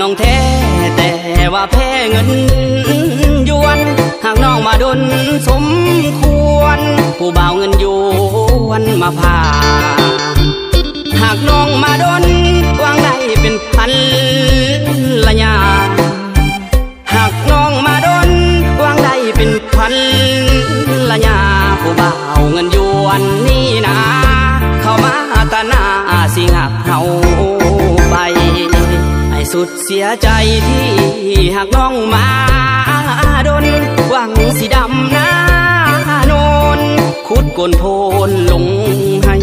น้องแท้แต่ว่าแพ้เงินยวนหากน้องมาดนสมควรผู้บ่าวเงินยวนมาพาหากน้องมาดนวางได้เป็นพันละยาหากน้องมาดนวางได้เป็นพันละยาผู้บ่าวเงินยวนนี่นะเข้ามาตาหน้าสิหักเฮาไปให้สุดเสียใจที่หากน้องมาดนหวังสิดำหน้าโนนขุดก้นโพนลงให้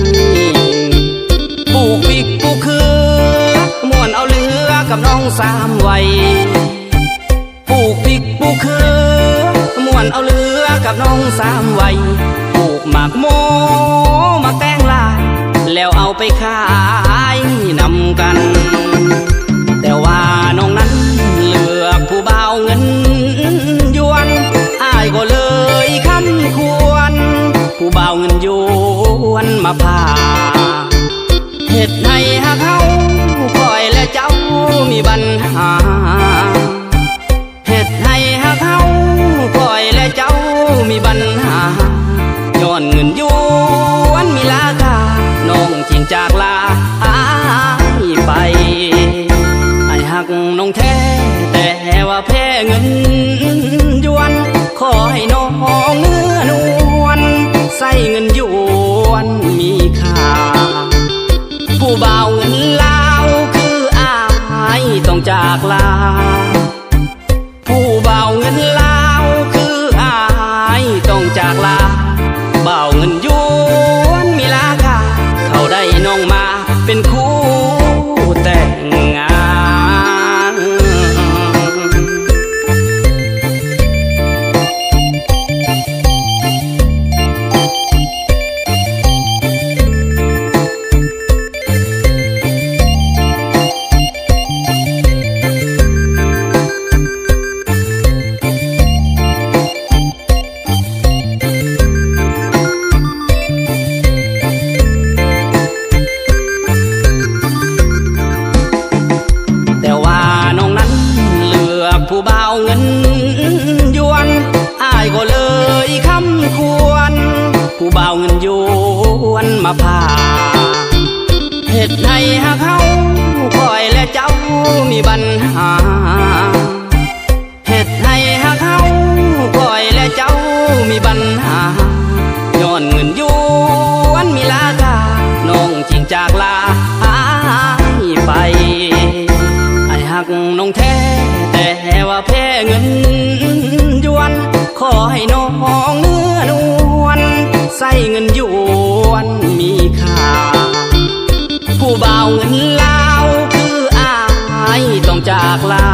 ปลูกวิกปลูกคือม่วนเอาเรือกับน้องสามวัยปลูกพริกปลูกคือม่วนเอาเรือกับน้องสามวัยปลูกหมากโมหมากแตงลายแล้วเอาไปขายนำกันแต่ว่าน้องนั้นเลือกผู้บ่าวเงินยวนอ้ายก็เลยคำควรผู้บ่าวเงินยวนมาพาเหตุให้หักเฮาคอยและเจ้ามีปัญหาเหตุให้หักเฮาคอยและเจ้ามีปัญหาย้อนเงินยวนมีราคาน้องจริงจากลาอ้ายไปไอ้หักน้องแท้แต่ว่าแพ้เงินยวนขอให้น้องเนื้อนวลใส่เงินยวนมีค่าผู้บ่าวเงินลาวคืออ้ายต้องจากลาผู้บ่าวเงินลาวคืออ้ายต้องจากลาบ่าวเงินยวนมีราคาเขาได้น้องมาเป็นคู่แต่งงานผู้บ่าวเงินยวนอ้ายก็เลยคำควรผู้บ่าวเงินยวนมาพาเหตุให้หักเฮาคอยและเจ้ามีปัญหาเหตุให้หักเฮาคอยและเจ้ามีปัญหาย้อนเงินยวนมีราคาน้องจริงจากลาอ้ายไปไอ้หักน้องแท้แต่ว่าแพ้เงินยวนขอให้น้องเนื้อนวลใส่เงินยวนมีค่าผู้บ่าวเงินลาวคืออ้ายต้องจากลา